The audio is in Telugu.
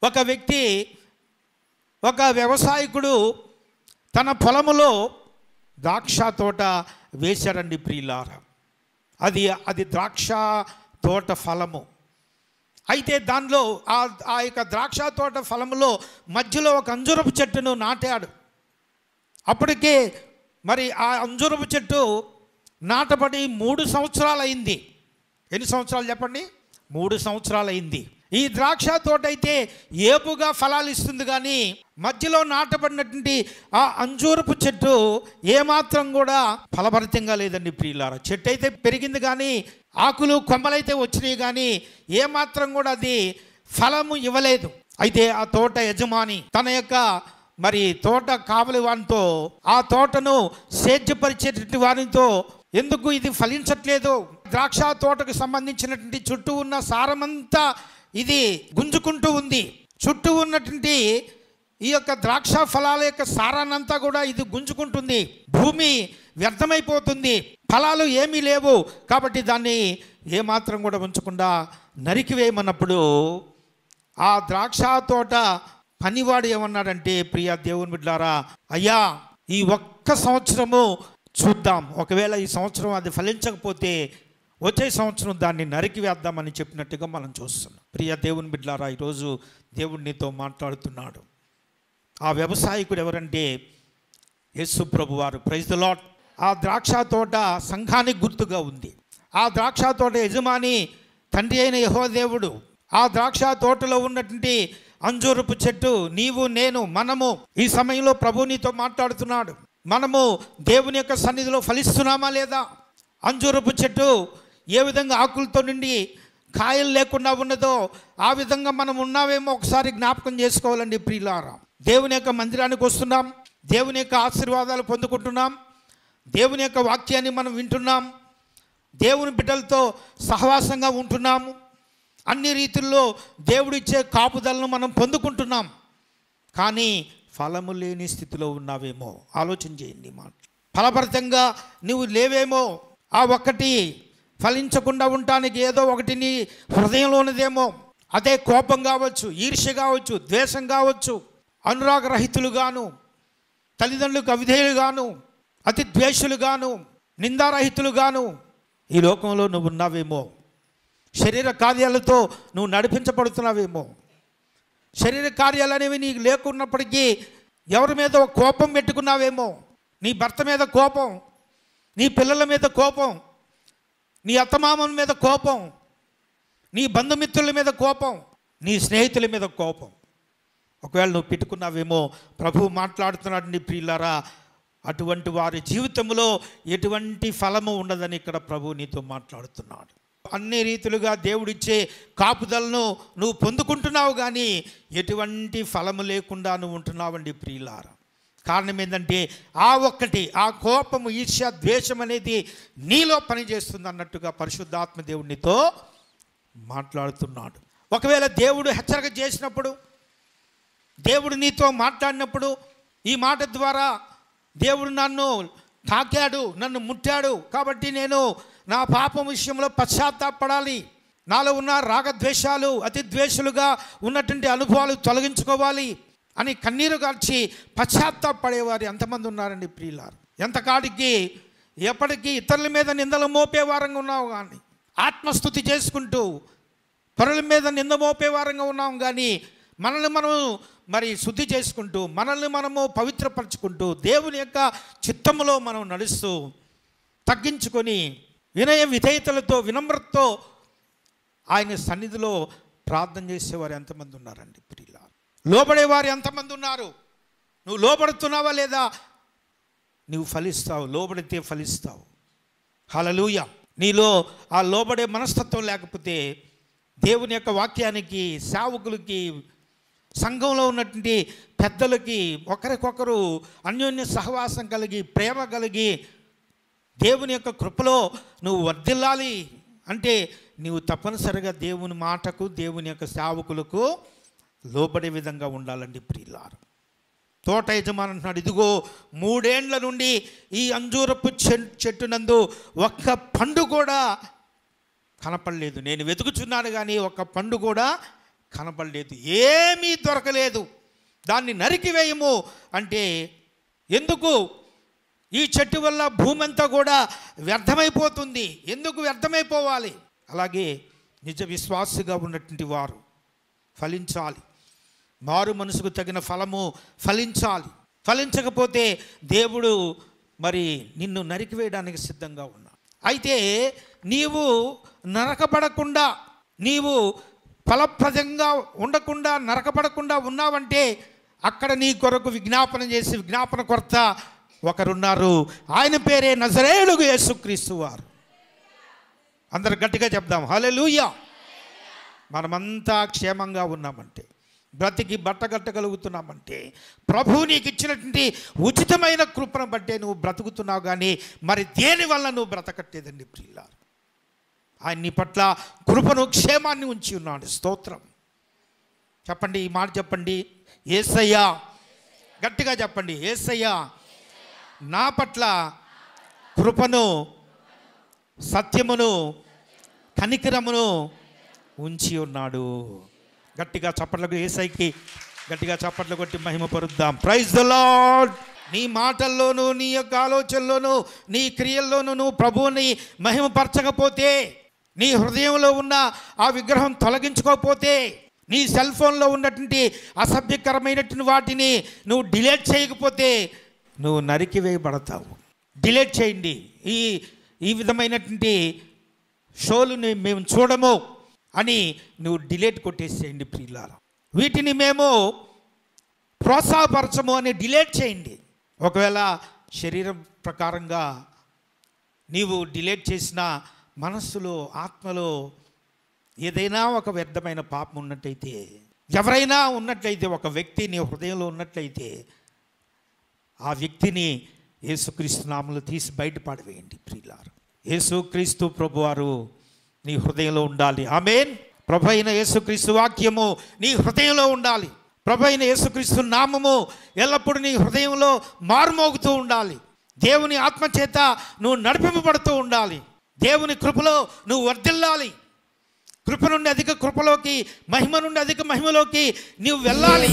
ఒక వ్యక్తి, ఒక వ్యవసాయకుడు తన పొలములో ద్రాక్ష తోట వేశాడండి ప్రియులారా. అది ద్రాక్ష తోట ఫలము. అయితే దానిలో ఆ యొక్క ద్రాక్ష తోట ఫలములో మధ్యలో ఒక అంజూరపు చెట్టును నాటాడు. అప్పటికే మరి ఆ అంజూరపు చెట్టు నాటబడి 3 సంవత్సరాలు అయింది. ఎన్ని సంవత్సరాలు చెప్పండి? 3 సంవత్సరాలు అయింది. ఈ ద్రాక్ష తోట అయితే ఏపుగా ఫలాలు ఇస్తుంది, కానీ మధ్యలో నాటబడినటువంటి ఆ అంజూరపు చెట్టు ఏమాత్రం కూడా ఫలభరితంగా లేదండి ప్రియులారా. చెట్టు అయితే పెరిగింది కానీ, ఆకులు కొమ్మలైతే వచ్చినాయి కానీ ఏమాత్రం కూడా అది ఫలము ఇవ్వలేదు. అయితే ఆ తోట యజమాని తన యొక్క మరి తోట కావలి వానితో, ఆ తోటను సేద్యపరిచేటటువంటి వారితో, ఎందుకు ఇది ఫలించట్లేదు, ద్రాక్ష తోటకు సంబంధించినటువంటి చుట్టూ ఉన్న సారమంతా ఇది గుంజుకుంటూ ఉంది, చుట్టూ ఉన్నటువంటి ఈ యొక్క ద్రాక్ష ఫలాల యొక్క సారాన్నంతా కూడా ఇది గుంజుకుంటుంది, భూమి వ్యర్థమైపోతుంది, ఫలాలు ఏమీ లేవు, కాబట్టి దాన్ని ఏమాత్రం కూడా ఉంచకుండా నరికివేయమన్నప్పుడు ఆ ద్రాక్ష తోట పనివాడు ఏమన్నాడంటే, ప్రియ దేవుని బిడ్డలారా, అయ్యా ఈ ఒక్క సంవత్సరము చూద్దాం, ఒకవేళ ఈ సంవత్సరం అది ఫలించకపోతే వచ్చే సంవత్సరం దాన్ని నరికి వేద్దామని చెప్పినట్టుగా మనం చూస్తున్నాం. ప్రియ దేవుని బిడ్డలారా, ఈరోజు దేవుడు నీతో మాట్లాడుతున్నాడు. ఆ వ్యవసాయకుడు ఎవరంటే యేసు ప్రభు వారు. Praise the lord. ఆ ద్రాక్ష తోట సంఘానికి గుర్తుగా ఉంది. ఆ ద్రాక్ష తోట యజమాని తండ్రి అయిన యెహోవా దేవుడు. ఆ ద్రాక్ష తోటలో ఉన్నటువంటి అంజూరపు చెట్టు నీవు, నేను, మనము ఈ సమయంలో ప్రభు నీతో మాట్లాడుతున్నాడు. మనము దేవుని యొక్క సన్నిధిలో ఫలిస్తున్నామా లేదా? అంజూరపు చెట్టు ఏ విధంగా ఆకులతో నిండి కాయలు లేకుండా ఉన్నదో ఆ విధంగా మనం ఉన్నావేమో ఒకసారి జ్ఞాపకం చేసుకోవాలండి ప్రియులారా. దేవుని యొక్క మందిరానికి వస్తున్నాం, దేవుని యొక్క ఆశీర్వాదాలు పొందుకుంటున్నాం, దేవుని యొక్క వాక్యాన్ని మనం వింటున్నాం, దేవుని బిడ్డలతో సహవాసంగా ఉంటున్నాము, అన్ని రీతుల్లో దేవుడిచ్చే కాపుదలను మనం పొందుకుంటున్నాం. కానీ ఫలము లేని స్థితిలో ఉన్నావేమో ఆలోచన చేయండి. మాట ఫలభరితంగా నువ్వు లేవేమో. ఆ ఒక్కటి ఫలించకుండా ఉండటానికి ఏదో ఒకటి నీ హృదయంలో ఉన్నదేమో. అదే కోపం కావచ్చు, ఈర్ష్య కావచ్చు, ద్వేషం కావచ్చు, అనురాగరహితులుగాను, తల్లిదండ్రులకు అవిధేయులుగాను, అతి ద్వేషులుగాను, నిందారహితులుగాను ఈ లోకంలో నువ్వు ఉన్నావేమో. శరీర కార్యాలతో నువ్వు నడిపించబడుతున్నావేమో. శరీర కార్యాలు అనేవి నీకు లేకున్నప్పటికీ ఎవరి మీద కోపం పెట్టుకున్నావేమో. నీ భర్త మీద కోపం, నీ పిల్లల మీద కోపం, నీ అత్తమామల మీద కోపం, నీ బంధుమిత్రుల మీద కోపం, నీ స్నేహితుల మీద కోపం ఒకవేళ నువ్వు పెట్టుకున్నావేమో. ప్రభువు మాట్లాడుతున్నాడు, నీ ప్రియులారా, అటువంటి వారి జీవితంలో ఎటువంటి ఫలము ఉండదని ఇక్కడ ప్రభువు నీతో మాట్లాడుతున్నాడు. అన్ని రీతులుగా దేవుడిచ్చే కాపుదలను నువ్వు పొందుకుంటున్నావు, కానీ ఎటువంటి ఫలము లేకుండా నువ్వు ఉంటున్నావండి ప్రియులారా. కారణం ఏంటంటే ఆ ఒక్కటి, ఆ కోపము, ఈర్ష్య, ద్వేషం అనేది నీలో పనిచేస్తుంది అన్నట్టుగా పరిశుద్ధాత్మ దేవునితో మాట్లాడుతున్నాడు. ఒకవేళ దేవుడు హెచ్చరిక చేసినప్పుడు, దేవుడు నీతో మాట్లాడినప్పుడు, ఈ మాట ద్వారా దేవుడు నన్ను తాకాడు, నన్ను ముట్టాడు, కాబట్టి నేను నా పాపం విషయంలో పశ్చాత్తాపడాలి, నాలో ఉన్న రాగద్వేషాలు, అతి ద్వేషులుగా ఉన్నటువంటి అనుభవాలు తొలగించుకోవాలి అని కన్నీరు కార్చి పశ్చాత్తాపడేవారు ఎంతమంది ఉన్నారండి ప్రియులారు. ఎంతకాడికి ఎప్పటికీ ఇతరుల మీద నిందలు మోపే వారంగా ఉన్నావు, కానీ ఆత్మస్తుతి చేసుకుంటూ పరుల మీద నింద మోపే వారంగా ఉన్నాం, కానీ మనల్ని మనం మరి శుద్ధి చేసుకుంటూ, మనల్ని మనము పవిత్రపరచుకుంటూ, దేవుని యొక్క చిత్తములో మనం నడుస్తూ తగ్గించుకొని వినయ విధేయతలతో, వినమ్రతతో ఆయన సన్నిధిలో ప్రార్థన చేసేవారు ఎంతమంది ఉన్నారండి ప్రియులారా. లోబడేవారు ఎంతమంది ఉన్నారు? నువ్వు లోబడుతున్నావా లేదా? నువ్వు ఫలిస్తావు, లోబడితే ఫలిస్తావు. హల్లెలూయా. నీలో ఆ లోబడే మనస్తత్వం లేకపోతే దేవుని యొక్క వాక్యానికి, సేవకులకి, సంఘంలో ఉన్నటువంటి పెద్దలకి ఒకరికొకరు అన్యోన్య సహవాసం కలిగి, ప్రేమ కలిగి, దేవుని యొక్క కృపలో నువ్వు వర్ధిల్లాలి అంటే నీవు తప్పనిసరిగా దేవుని మాటకు, దేవుని యొక్క సేవకులకు లోబడే విధంగా ఉండాలండి ప్రియులారా. తోట యజమాని అంటున్నాడు, ఇదిగో 3 ఏండ్ల నుండి ఈ అంజూరపు చెట్టునందు ఒక్క పండు కూడా కనపడలేదు, నేను వెతుకుచున్నాను కానీ ఒక్క పండు కూడా కనబడలేదు, ఏమీ దొరకలేదు, దాన్ని నరికివేయము అంటే ఎందుకు? ఈ చెట్టు వల్ల భూమి అంతా కూడా వ్యర్థమైపోతుంది. ఎందుకు వ్యర్థమైపోవాలి? అలాగే నిజ విశ్వాసిగా ఉన్నటువంటి వారు ఫలించాలి. మారు మనసుకు తగిన ఫలము ఫలించాలి. ఫలించకపోతే దేవుడు మరి నిన్ను నరికివేయడానికి సిద్ధంగా ఉన్నా. అయితే నీవు నరకబడకుండా, నీవు ఫలప్రదంగా ఉండకుండా, నరకబడకుండా ఉన్నావంటే అక్కడ నీ కొరకు విజ్ఞాపన చేసి విజ్ఞాపనకర్త ఒకరున్నారు. ఆయన పేరే నజరేయుడు యేసుక్రీస్తు వారు. అందరు గట్టిగా చెప్దాం హల్లెలూయా. మనమంతా క్షేమంగా ఉన్నామంటే, బ్రతికి బట్టగట్టగలుగుతున్నామంటే ప్రభువు నీకు ఇచ్చినటువంటి ఉచితమైన కృపను బట్టే నువ్వు బ్రతుకుతున్నావు. కానీ మరి దేనివల్ల నువ్వు బ్రతకట్టేదండి ప్రియులారా? ఆయన నీ పట్ల కృపను, క్షేమాన్ని ఉంచి ఉన్నాడు. స్తోత్రం. చెప్పండి, ఈ మాట చెప్పండి, యేసయ్యా. గట్టిగా చెప్పండి, యేసయ్యా నా పట్ల కృపను, సత్యమును, కనికరమును ఉంచి ఉన్నాడు. గట్టిగా చప్పట్లకు యేసయ్యకి గట్టిగా చప్పట్లు కొట్టి మహిమ పరుద్దాం. Praise the Lord. నీ మాటల్లోనూ, నీ యొక్క ఆలోచనలోనూ, నీ క్రియల్లోనూ నువ్వు ప్రభువుని మహిమపరచకపోతే, నీ హృదయంలో ఉన్న ఆ విగ్రహం తొలగించుకోకపోతే, నీ సెల్ ఫోన్లో ఉన్నటువంటి అసభ్యకరమైనటువంటి వాటిని నువ్వు డిలీట్ చేయకపోతే నువ్వు నరికివేయబడతావు. డిలీట్ చేయండి. ఈ విధమైనటువంటి షోలుని మేము చూడము అని నువ్వు డిలీట్ కొట్టేసేయండి ప్రియులారా. వీటిని మేము ప్రోత్సాహపరచము అని డిలీట్ చేయండి. ఒకవేళ శరీరం ప్రకారంగా నీవు డిలీట్ చేసిన మనస్సులో, ఆత్మలో ఏదైనా ఒక వ్యర్థమైన పాపం ఉన్నట్లయితే, ఎవరైనా ఉన్నట్లయితే, ఒక వ్యక్తి నీ హృదయంలో ఉన్నట్లయితే ఆ వ్యక్తిని యేసుక్రీస్తు నామములో తీసి బయట పాడవేయండి ప్రియులారా. యేసుక్రీస్తు ప్రభువారు నీ హృదయంలో ఉండాలి. ఆమేన్. ప్రభు అయిన యేసుక్రీస్తు వాక్యము నీ హృదయంలో ఉండాలి. ప్రభు అయిన యేసుక్రీస్తు నామము ఎల్లప్పుడూ నీ హృదయంలో మారుమోగుతూ ఉండాలి. దేవుని ఆత్మచేత నువ్వు నడిపింపబడుతూ ఉండాలి. దేవుని కృపలో నువ్వు వర్ధిల్లాలి. కృప నుండి అధిక కృపలోకి, మహిమ నుండి అధిక మహిమలోకి నువ్వు వెళ్ళాలి.